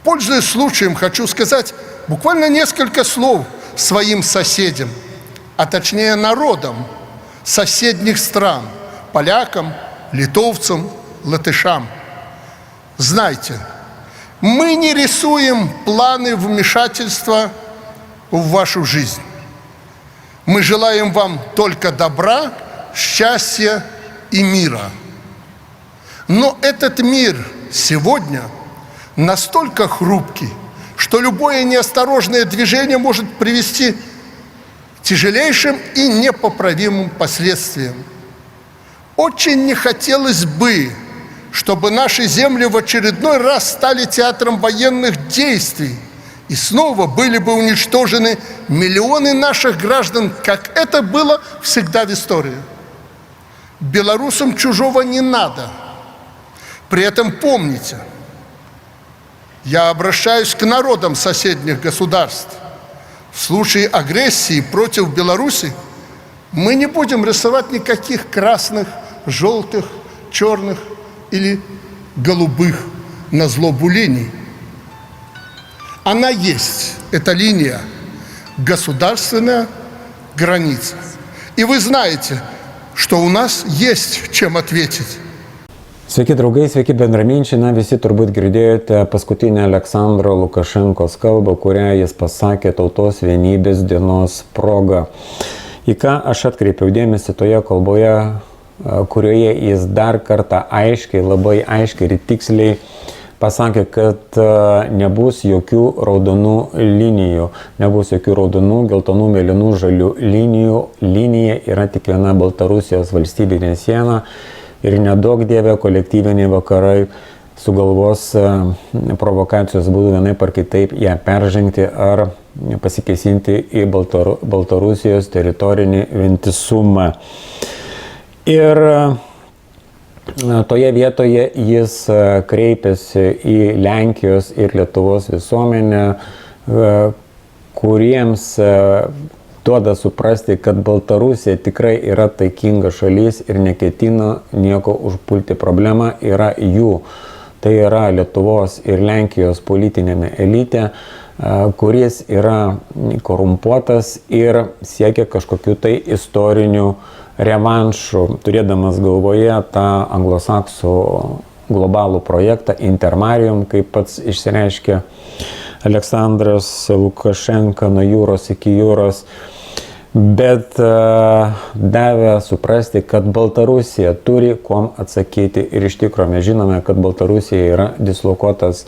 Пользуясь случаем, хочу сказать буквально несколько слов своим соседям, а точнее народам соседних стран, полякам, литовцам, латышам. Знайте, мы не рисуем планы вмешательства в вашу жизнь. Мы желаем вам только добра, счастья и мира. Но этот мир сегодня настолько хрупкий, что любое неосторожное движение может привести к тяжелейшим и непоправимым последствиям. Очень не хотелось бы, чтобы наши земли в очередной раз стали театром военных действий и снова были бы уничтожены миллионы наших граждан, как это было всегда в истории. Белорусам чужого не надо. При этом помните, я обращаюсь к народам соседних государств. В случае агрессии против Беларуси мы не будем рисовать никаких красных, желтых, черных или голубых на злобу линий. Она есть, эта линия, государственная граница. И вы знаете, что у нас есть чем ответить. Sveiki draugai, sveiki bendraminčiai, visi turbūt girdėjote paskutinę Aleksandro Lukašenkos kalbą, kurią jis pasakė tautos vienybės dienos proga. Į ką aš atkreipiau dėmesį toje kalboje, kurioje jis dar kartą labai aiškiai ir tiksliai pasakė, kad nebus jokių raudonų linijų, nebus jokių raudonų, geltonų, mėlynų, žalių linijų. Linija yra tik viena Baltarusijos valstybinė siena. Ir nedaug dievė kolektyviniai vakarai sugalvos provokacijos būdų vienaip ar kitaip ją peržengti ar pasikėsinti į Baltarusijos teritorinį vientisumą. Ir toje vietoje jis kreipėsi į Lenkijos ir Lietuvos visuomenę, kuriems duoda suprasti, kad Baltarusija tikrai yra taikinga šalis ir neketina nieko užpulti. Problema yra jų. Tai yra Lietuvos ir Lenkijos politinėme elite, kuris yra korumpuotas ir siekia kažkokių tai istorinių revanšų, turėdamas galvoje tą anglosaksų globalų projektą Intermarium, kaip pats išsireiškė Aleksandras Lukašenka, nuo jūros iki jūros. Bet davė suprasti, kad Baltarusija turi kuom atsakyti ir iš tikrųjų mes žinome, kad Baltarusija yra dislokuotas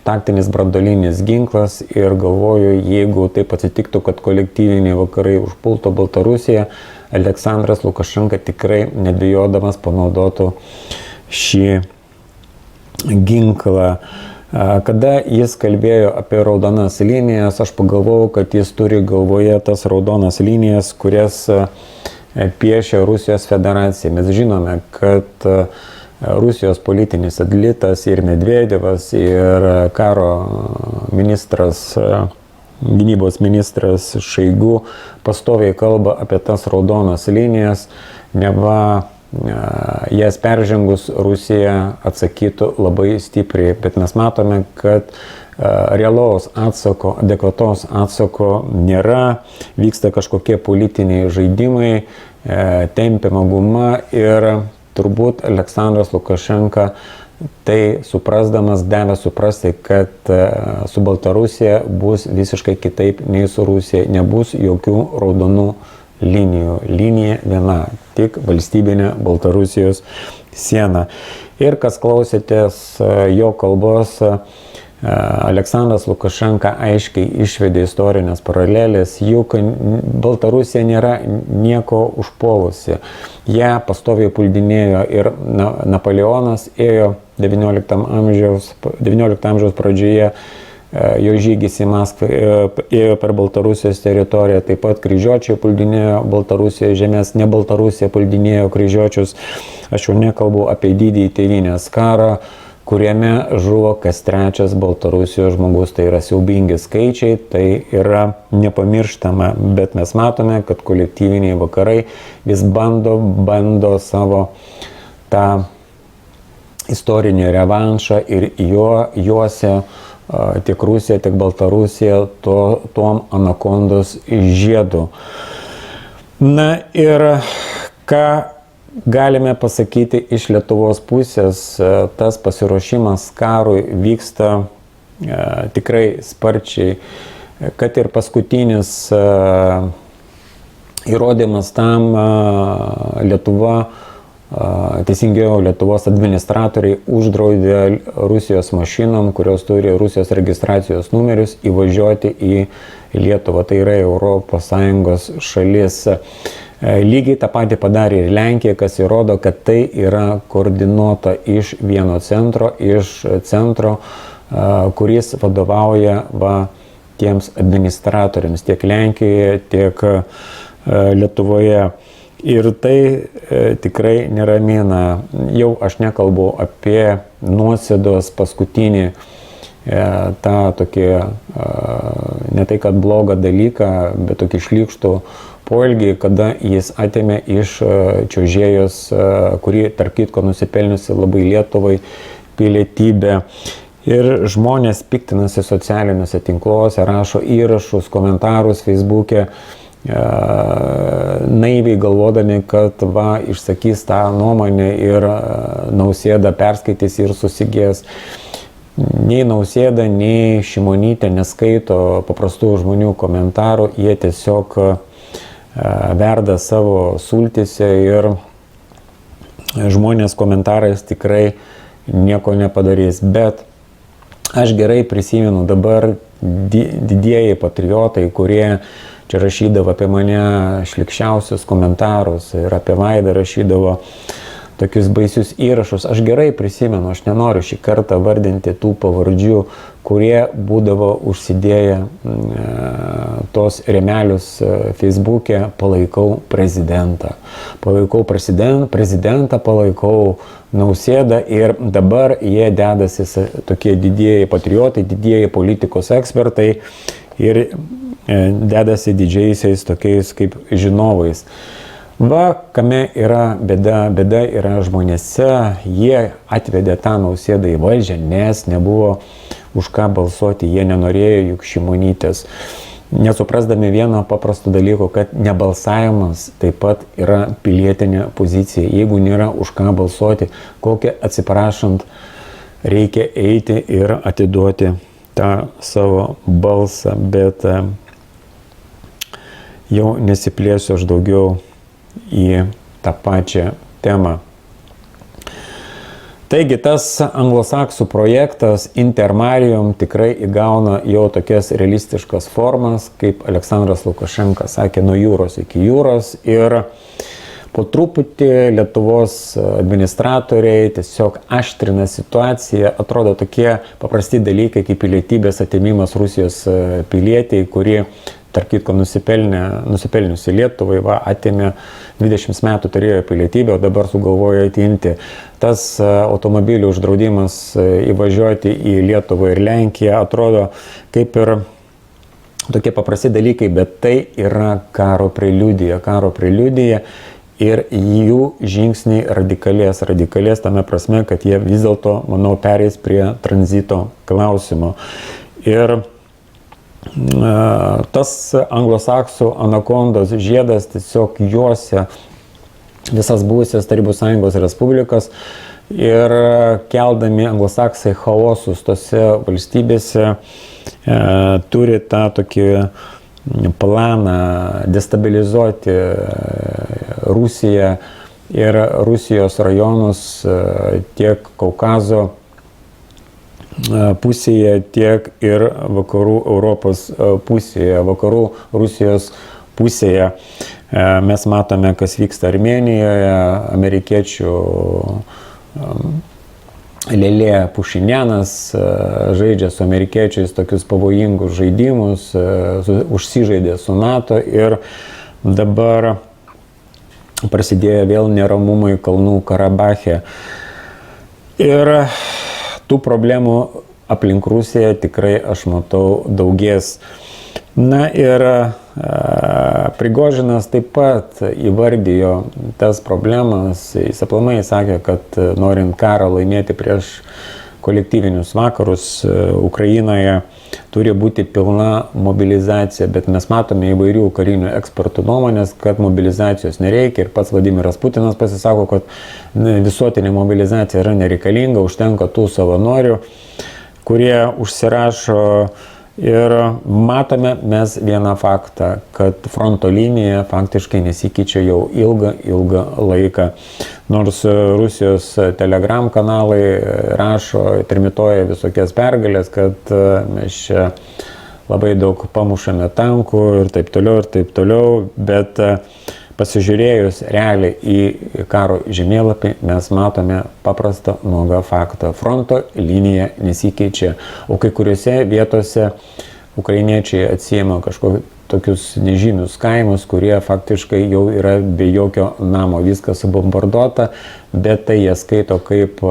taktinis branduolinis ginklas ir galvoju, jeigu taip atsitiktų, kad kolektyviniai vakarai užpultų Baltarusiją, Aleksandras Lukašenka tikrai nedvejodamas panaudotų šį ginklą. Kada jis kalbėjo apie raudonas linijas, aš pagalvojau, kad jis turi galvoje tas raudonas linijas, kurias piešia Rusijos federacija. Mes žinome, kad Rusijos politinis elitas ir Medvedevas, ir karo ministras, gynybos ministras Šoigu pastoviai kalba apie tas raudonas linijas, neva jas peržengus Rusija atsakytų labai stipriai, bet mes matome, kad realaus atsako, adekvatos atsako nėra, vyksta kažkokie politiniai žaidimai, tempiama guma ir turbūt Aleksandras Lukašenka tai suprasdamas davė suprasti, kad su Baltarusija bus visiškai kitaip nei su Rusija, nebus jokių raudonų linijų. Linija viena, tik valstybinė Baltarusijos siena. Ir kas klausėtės jo kalbos, Aleksandras Lukašenka aiškiai išvedė istorinės paralelės, juk Baltarusija nėra nieko užpuolusi. Ją pastoviai puldinėjo ir Napoleonas ėjo 19 amžiaus pradžioje, jo žygis į Maskvą ėjo per Baltarusijos teritoriją, taip pat kryžiuočiai puldinėjo Baltarusijos žemės, ne Baltarusija puldinėjo kryžiuočius. Aš jau nekalbu apie didįjį tėvynės karą, kuriame žuvo kas trečias Baltarusijos žmogus. Tai yra siaubingi skaičiai, tai yra nepamirštama, bet mes matome, kad kolektyviniai vakarai vis bando savo tą istorinį revanšą ir juose tiek Rusija, tiek Baltarusija tuom anakondos žiedu. Na ir ką galime pasakyti iš Lietuvos pusės, tas pasiruošimas karui vyksta tikrai sparčiai, kad ir paskutinis įrodymas tam Lietuva, teisingiau Lietuvos administratoriai uždraudė Rusijos mašinom, kurios turi Rusijos registracijos numerius, įvažiuoti į Lietuvą, tai yra ES šalis. Lygiai tą patį padarė ir Lenkija, kas įrodo, kad tai yra koordinuota iš vieno centro, kuris vadovauja tiems administratoriams tiek Lenkijoje, tiek Lietuvoje. Ir tai tikrai neramina. Jau aš nekalbu apie nuosėdos paskutinį tą tokį, ne tai kad blogą dalyką, bet tokį šlykštų poelgį, kada jis atėmė iš čiuožėjos, kuri tarp kitko nusipelniusi labai Lietuvai, pilietybę. Ir žmonės piktinasi socialiniuose tinkluose, rašo įrašus, komentarus Facebook'e, naiviai galvodami, kad išsakys tą nuomonę ir Nausėda perskaitys ir susigės. Nei Nausėda, nei Šimonytė neskaito paprastų žmonių komentarų, jie tiesiog verda savo sultyse ir žmonės komentarais tikrai nieko nepadarys. Bet aš gerai prisimenu dabar didieji patriotai, kurie čia rašydavo apie mane šlikščiausius komentarus ir apie Vaidą rašydavo tokius baisius įrašus. Aš gerai prisimenu, aš nenoriu šį kartą vardinti tų pavardžių, kurie būdavo užsidėję tos rėmelius Facebook'e, palaikau prezidentą. Palaikau prezidentą, palaikau Nausėdą ir dabar jie dedasi tokie didieji patriotai, didieji politikos ekspertai ir dedasi didžiaisiais tokiais kaip žinovais. Kame yra bėda? Bėda yra žmonėse, jie atvedė tą Nausėdą į valdžią, nes nebuvo už ką balsuoti, jie nenorėjo juk Šimonytės. Nesuprasdami vieno paprasto dalyko, kad nebalsavimas taip pat yra pilietinė pozicija. Jeigu nėra už ką balsuoti, kokią atsiprašant reikia eiti ir atiduoti tą savo balsą, bet jau nesiplėsiu aš daugiau į tą pačią temą. Taigi tas anglosaksų projektas Intermarium tikrai įgauna jau tokias realistiškas formas, kaip Aleksandras Lukašenka sakė, nuo jūros iki jūros. Ir po truputį Lietuvos administratoriai tiesiog aštrina situaciją. Atrodo tokie paprasti dalykai kaip pilietybės atėmimas Rusijos pilietiai, kuri tarp kitko nusipelniusi Lietuvai, atėmė 20 metų turėjo pilietybę, o dabar sugalvojo atimti. Tas automobilių uždraudimas įvažiuoti į Lietuvą ir Lenkiją atrodo kaip ir tokie paprasti dalykai, bet tai yra karo preliudija ir jų žingsniai radikalės tame prasme, kad jie vis dėlto, manau, pereis prie tranzito klausimo. Ir tas anglosaksų anakondos žiedas tiesiog juosia visas buvusias Tarybų Sąjungos respublikas ir keldami anglosaksai chaosus tose valstybėse turi tą tokį planą destabilizuoti Rusiją ir Rusijos rajonus tiek Kaukazo pusėje, tiek ir vakarų Europos pusėje, vakarų Rusijos pusėje. Mes matome, kas vyksta Armėnijoje, amerikiečių Lėlė Pušinėnas žaidžia su amerikiečiais tokius pavojingus žaidimus, užsižaidė su NATO ir dabar prasidėjo vėl neramumai Kalnų Karabache. Ir tų problemų aplink Rusiją tikrai aš matau daugės. Na ir Prigožinas taip pat įvardijo tas problemas. Jis aplamai sakė, kad norint karą laimėti prieš kolektyvinius vakarus Ukrainoje, turi būti pilna mobilizacija, bet mes matome įvairių karinių ekspertų nuomonės, kad mobilizacijos nereikia ir pats Vladimiras Putinas pasisako, kad visuotinė mobilizacija yra nereikalinga, užtenka tų savanorių, kurie užsirašo. Ir matome mes vieną faktą, kad fronto linija faktiškai nesikeičia jau ilgą laiką. Nors Rusijos Telegram kanalai rašo, trimituoja visokias pergalės, kad mes čia labai daug pamušame tankų ir taip toliau, bet pasižiūrėjus realiai į karo žemėlapį, mes matome paprastą nuogą faktą. Fronto linija nesikeičia, o kai kuriuose vietose ukrainiečiai atsiima kažkokius tokius nežymius kaimus, kurie faktiškai jau yra be jokio namo, viskas subombarduota, bet tai jie skaito kaip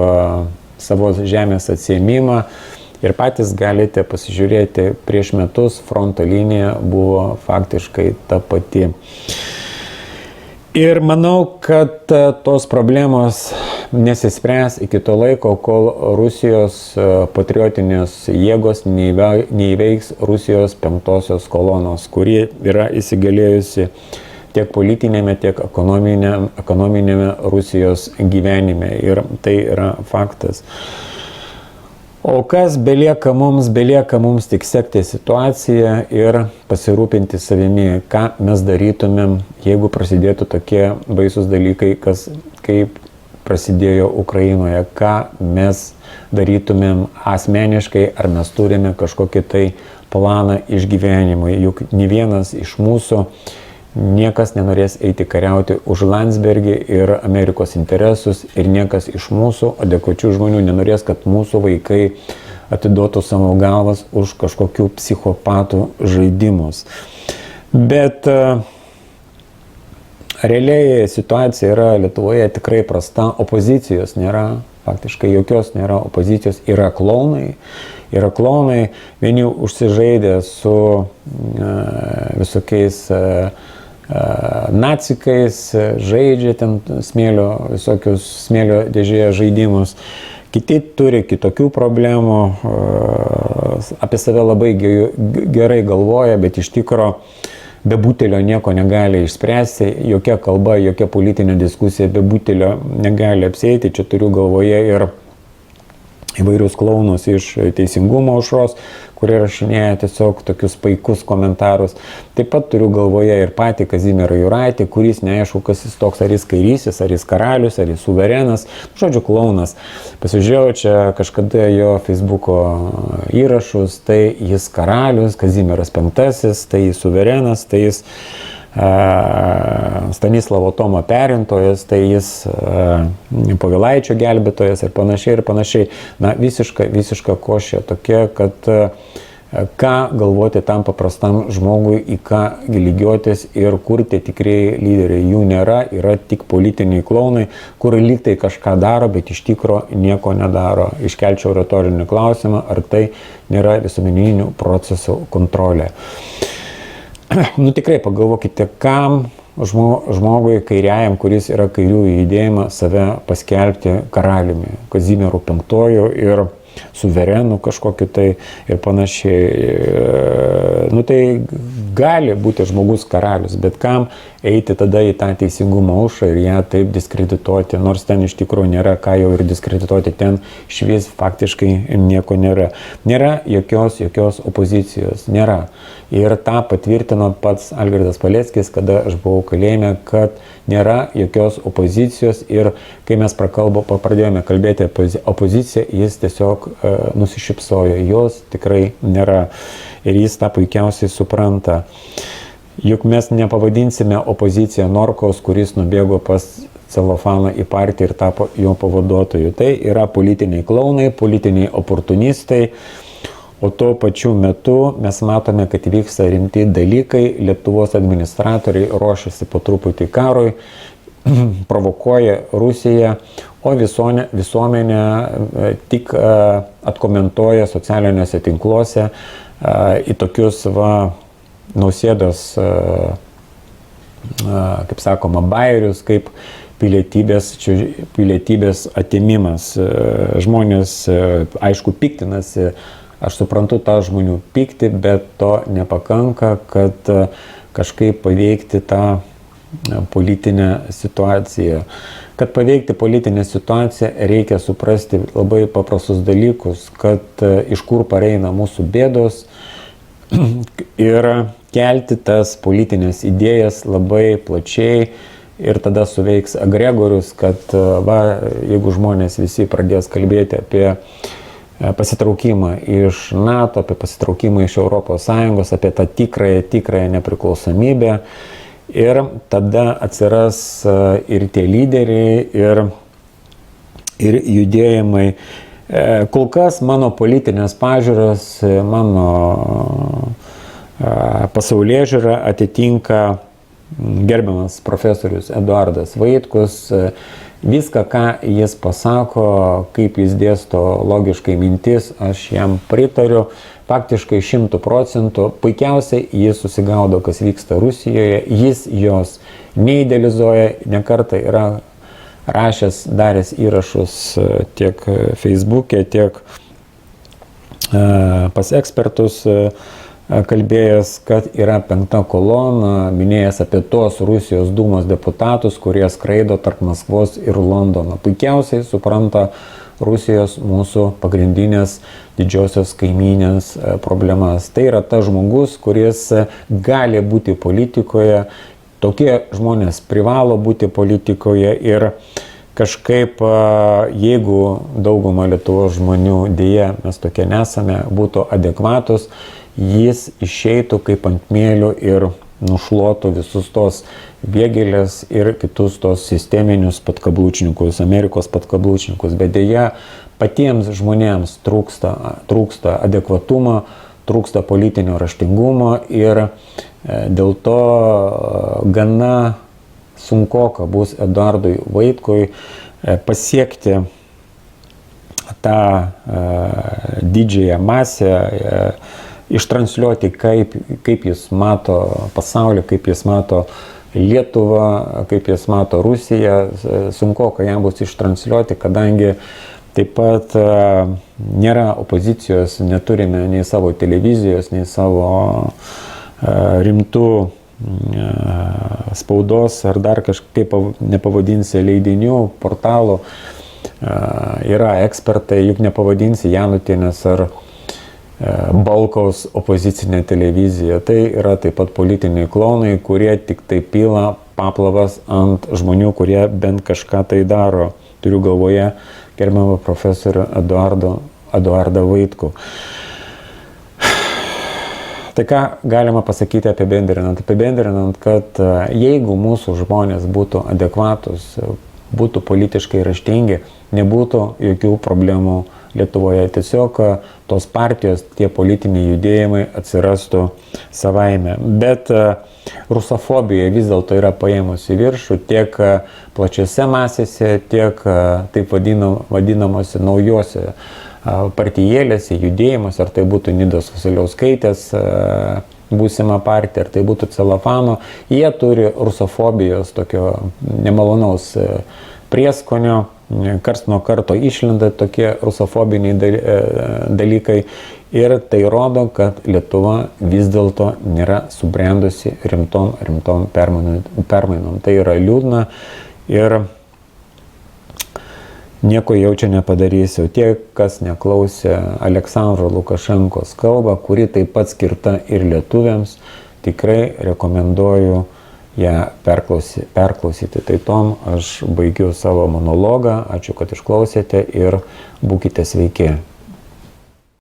savos žemės atsiėmimą. Ir patys galite pasižiūrėti, prieš metus fronto linija buvo faktiškai ta pati. Ir manau, kad tos problemos nesispręs iki to laiko, kol Rusijos patriotinės jėgos neįveiks Rusijos penktosios kolonos, kuri yra įsigalėjusi tiek politinėme, tiek ekonominėme Rusijos gyvenime. Ir tai yra faktas. O kas belieka mums tik sekti situaciją ir pasirūpinti savimi, ką mes darytumėm, jeigu prasidėtų tokie baisus dalykai, kaip prasidėjo Ukrainoje, ką mes darytumėm asmeniškai, ar mes turime kažkokį tai planą išgyvenimui, juk ne vienas iš mūsų niekas nenorės eiti kariauti už Landsbergį ir Amerikos interesus ir niekas iš mūsų adekvačių žmonių nenorės, kad mūsų vaikai atiduotų savo galvas už kažkokių psichopatų žaidimus. Bet realiai situacija yra Lietuvoje tikrai prasta, opozicijos nėra, faktiškai jokios nėra opozicijos, yra klounai, vieni užsižaidė su visokiais nacikais, žaidžia ten visokius smėlio dėžėje žaidimus. Kiti turi kitokių problemų, apie save labai gerai galvoja, bet iš tikro be butelio nieko negali išspręsti, jokia kalba, jokia politinė diskusija be butelio negali apsieiti. Čia turiu galvoje ir įvairius klaunus iš Teisingumo aušros, kurie rašinėja tiesiog tokius paikus komentarus. Taip pat turiu galvoje ir patį Kazimierą Juraitį, kuris neaišku, kas jis toks, ar jis kairysis, ar jis karalius, ar jis suverenas, žodžiu, klaunas. Pasižiūrėjau čia kažkada jo Facebooko įrašus, tai jis karalius, Kazimieras V, tai jis suverenas, tai jis Stanislavo Tomo perintojas, tai jis Povilaičio gelbėtojas ir panašiai. Na, visiška košė tokia, kad ką galvoti tam paprastam žmogui, į ką lygiuotis ir kur tie tikrieji lyderiai. Jų nėra, yra tik politiniai klaunai, kur lyg tai kažką daro, bet iš tikro nieko nedaro. Iškelčiau retorinį klausimą, ar tai nėra visuomeninių procesų kontrolė. Nu tikrai pagalvokite, kam žmogui kairiajam, kuris yra kairiųjų judėjimą, save paskelbti karaliumi, Kazimieru V ir suverenu kažkokiu tai ir panašiai. Nu tai gali būti žmogus karalius, bet kam eiti tada į tą Teisingumo aušrą ir ją taip diskredituoti, nors ten iš tikrųjų nėra ką jau ir diskredituoti, ten švies faktiškai nieko nėra. Nėra jokios opozicijos, nėra. Ir tą patvirtino pats Algirdas Paleckis, kada aš buvau kalėjime, kad nėra jokios opozicijos ir kai mes pradėjome kalbėti apie opoziciją, jis tiesiog nusišypsojo, jos tikrai nėra ir jis tą puikiausiai supranta. Juk mes nepavadinsime opoziciją Norkaus, kuris nubėgo pas Celofaną į partiją ir tapo jo pavaduotoju. Tai yra politiniai klaunai, politiniai oportunistai. O tuo pačiu metu mes matome, kad vyksta rimti dalykai, Lietuvos administratoriai ruošiasi po truputį karui, provokuoja Rusiją, o visuomenė tik atkomentuoja socialiniuose tinkluose į tokius Nausėdos, kaip sakoma, bairius, kaip pilietybės atėmimas. Žmonės, aišku, piktinasi, aš suprantu tą žmonių pyktį, bet to nepakanka, kad kažkaip paveikti tą politinę situaciją. Kad paveikti politinę situaciją, reikia suprasti labai paprastus dalykus, kad iš kur pareina mūsų bėdos ir kelti tas politinės idėjas labai plačiai ir tada suveiks agregorius, kad jeigu žmonės visi pradės kalbėti apie pasitraukimą iš NATO, apie pasitraukimą iš ES, apie tą tikrąją nepriklausomybę. Ir tada atsiras ir tie lyderiai, ir judėjimai. Kol kas mano politinės pažiūros, mano pasaulėžiūra atitinka gerbiamas profesorius Eduardas Vaitkus. Viską, ką jis pasako, kaip jis dėsto logiškai mintis, aš jam pritariu. Faktiškai 100%. Puikiausiai jis susigaudo, kas vyksta Rusijoje. Jis jos neidealizuoja, nekartą yra rašęs, daręs įrašus tiek Facebook'e, tiek pas ekspertus kalbėjęs, kad yra 5. kolona, minėjęs apie tos Rusijos dūmos deputatus, kurie skraido tarp Maskvos ir Londono. Puikiausiai supranta Rusijos mūsų pagrindinės didžiosios kaimynės problemas. Tai yra tas žmogus, kuris gali būti politikoje, tokie žmonės privalo būti politikoje ir kažkaip, jeigu dauguma Lietuvos žmonių, dėja mes tokie nesame, būtų adekvatus, jis išeitų kaip ant mėlių ir nušluotų visus tos vėgėlės ir kitus tos sisteminius patkablučnikus, Amerikos patkablučnikus. Bet dėja, patiems žmonėms trūksta adekvatumo, trūksta politinio raštingumo ir dėl to gana sunkoka bus Eduardui Vaitkui pasiekti tą didžiąją masę, ištransliuoti, kaip jis mato pasaulį, kaip jis mato Lietuvą, kaip jis mato Rusiją. Sunkoka jam bus ištransliuoti, kadangi taip pat nėra opozicijos, neturime nei savo televizijos, nei savo rimtų spaudos ar dar kažkaip nepavadinsi leidinių, portalų. Yra ekspertai, juk nepavadinsi Janutienės ar Balkaus opozicinė televizija. Tai yra taip pat politiniai klaunai, kurie tik tai pila paplavas ant žmonių, kurie bent kažką tai daro. Turiu galvoje gerbiamą profesorių Eduardą Vaitkų. Tai ką galima pasakyti apibendrinant? Apibendrinant, kad jeigu mūsų žmonės būtų adekvatus, būtų politiškai raštingi, nebūtų jokių problemų Lietuvoje. Tiesiog tos partijos, tie politiniai judėjimai atsirastų savaime. Bet rusofobija vis dėlto yra paėmusi viršų tiek plačiose masėse, tiek taip vadinamosi naujose partijėlėse, judėjimuose, ar tai būtų Nidos Vasiliauskaitės būsima partija, ar tai būtų Celofano. Jie turi rusofobijos tokio nemalonaus prieskonio. Karts nuo karto išlenda tokie rusofobiniai dalykai ir tai rodo, kad Lietuva vis dėlto nėra subrendusi rimtom permainom. Tai yra liūdna ir nieko jau čia nepadarysiu. Tie, kas neklausė Aleksandro Lukašenkos kalbą, kuri taip pat skirta ir lietuviams, tikrai rekomenduoju ją perklausyti. Tai tom aš baigiu savo monologą. Ačiū, kad išklausėte ir būkite sveiki.